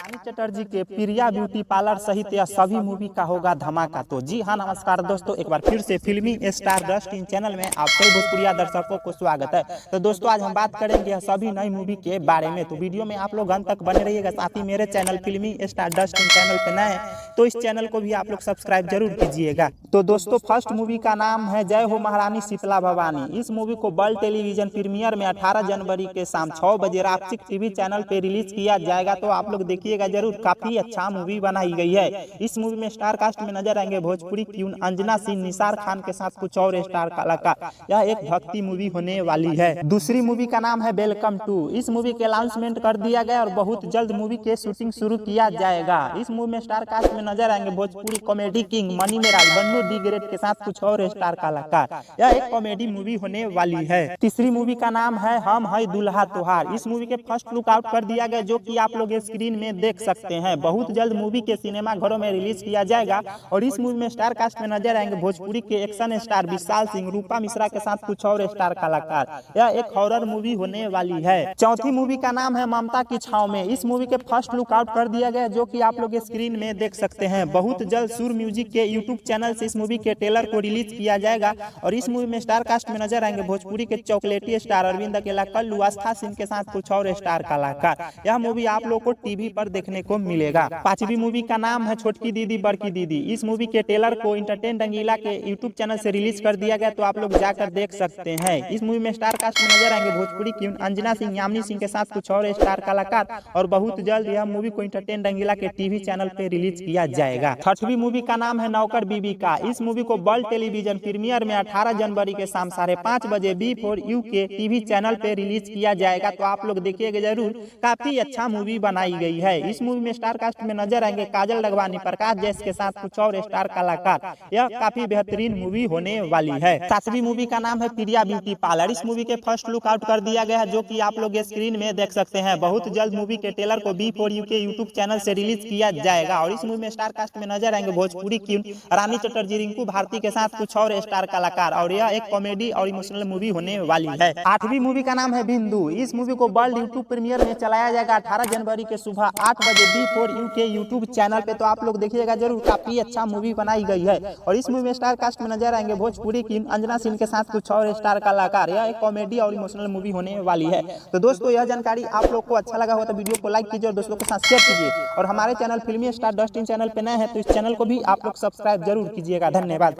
रानी चटर्जी के प्रिया beauty parlour सहित यह सभी मूवी का होगा धमाका। तो जी हाँ, नमस्कार दोस्तों, एक बार फिर से फिल्मी स्टार डस्ट इन चैनल में आप सभी भोजपुरिया दर्शकों को स्वागत है। तो दोस्तों आज हम बात करेंगे सभी नई मूवी के बारे में। तो वीडियो में आप लोग अंत तक बने रहिएगा। साथ ही मेरे चैनल फिल्मी स्टार डस्ट इन चैनल पे नए हैं तो इस चैनल को भी आप लोग सब्सक्राइब जरूर कीजिएगा। तो दोस्तों फर्स्ट मूवी का नाम है जय हो महारानी शीतला भवानी। इस मूवी को वर्ल्ड टेलीविजन प्रीमियर में 18 जनवरी के शाम 6 बजे रापचिक टीवी चैनल पे रिलीज किया जाएगा। तो आप लोग देखिएगा जरूर, काफी अच्छा मूवी बनाई गई है। इस मूवी में स्टार कास्ट में नजर आएंगे भोजपुरी क्वीन अंजना सिंह, निसार खान के साथ कुछ और स्टार कलाकार। यह एक भक्ति मूवी होने वाली है। दूसरी मूवी का नाम है वेलकम टू। इस मूवी के अनाउंसमेंट कर दिया गया और बहुत जल्द मूवी के शूटिंग शुरू किया जाएगा। इस मूवी में स्टार कास्ट में नजर आएंगे Bhojpuri comedy king Mani Meraj, Bannu D grade के साथ कुछ और स्टार कलाकार। यह एक कॉमेडी मूवी होने वाली है। तीसरी मूवी का नाम है हम है दुल्हा तोहार। इस मूवी के फर्स्ट लुक आउट कर दिया गया, जो कि आप लोग स्क्रीन में देख सकते हैं। बहुत जल्द मूवी के सिनेमा घरों में रिलीज किया जाएगा और इस मूवी में स्टार कास्ट में नजर आएंगे भोजपुरी के एक्शन स्टार विशाल सिंह, रूपा मिश्रा के साथ कुछ और स्टार कलाकार। यह एक हॉरर मूवी होने वाली है। चौथी मूवी का नाम है ममता की छाव में। इस मूवी के फर्स्ट लुक आउट कर दिया गया, जो कि आप लोग स्क्रीन में देख सकते हैं। बहुत जल्द सुर म्यूजिक के यूट्यूब चैनल से इस मूवी के ट्रेलर को रिलीज किया जाएगा और इस मूवी में स्टार कास्ट में नजर आएंगे भोजपुरी के चॉकलेटी स्टार अरविंद अकेला, कल्लू, आस्था सिंह के साथ कुछ और स्टार कलाकार। यह मूवी आप लोग को टीवी पर देखने को मिलेगा। पांचवी मूवी का नाम है छोटकी दीदी बड़की दीदी। इस मूवी के ट्रेलर को इंटरटेन रंगीला के यूट्यूब चैनल से रिलीज कर दिया गया, तो आप लोग जाकर देख सकते हैं। इस मूवी में स्टार कास्ट में नजर आएंगे भोजपुरी क्वीन अंजना सिंह, यामिनी सिंह के साथ कुछ और स्टार कलाकार और बहुत जल्द यह मूवी को इंटरटेन रंगीला के टीवी चैनल पे रिलीज किया जाएगा। छठवीं मूवी का नाम है नौकर बीबी का। इस मूवी को वर्ल्ड टेलीविजन प्रीमियर में 18 जनवरी के शाम 5:30 बजे B4U के टीवी चैनल पे रिलीज किया जाएगा। तो आप लोग देखिएगा जरूर, काफी अच्छा मूवी बनाई गई है। इस मूवी में स्टार कास्ट में नजर आएंगे काजल रघवानी, प्रकाश जैस के साथ कुछ और स्टार कलाकार। यह काफी बेहतरीन मूवी होने वाली है। सातवीं मूवी का नाम है प्रिया ब्यूटी पार्लर। इस मूवी के फर्स्ट लुक आउट कर दिया गया है, जो कि आप लोग स्क्रीन में देख सकते हैं। बहुत जल्द मूवी के ट्रेलर को B4U के यूट्यूब चैनल से रिलीज किया जाएगा और इस मूवी में स्टार कास्ट में नजर आएंगे भोजपुरी क्वीन रानी चटर्जी, रिंकू भारती के साथ कुछ और स्टार कलाकार और यह एक कॉमेडी और इमोशनल मूवी होने वाली है। आठवीं मूवी का नाम है बिंदु। इस मूवी को वर्ल्ड यूट्यूब प्रीमियर में चलाया जाएगा 18 जनवरी के सुबह 8 बजे B4U के यूट्यूब चैनल पे। तो आप लोग देखिएगा जरूर, काफी अच्छा मूवी बनाई गई है और इस मूवी में स्टार कास्ट में नजर आएंगे भोजपुरी क्वीन अंजना सिंह के साथ कुछ और स्टार कलाकार। यह एक कॉमेडी और इमोशनल मूवी होने वाली है। तो दोस्तों यह जानकारी आप लोग को अच्छा लगा हो तो वीडियो को लाइक कीजिए और दोस्तों के साथ शेयर कीजिए और हमारे चैनल फिल्मी स्टार डस्ट इन चैनल पे नए हैं तो इस चैनल को भी आप लोग सब्सक्राइब जरूर कीजिएगा। धन्यवाद।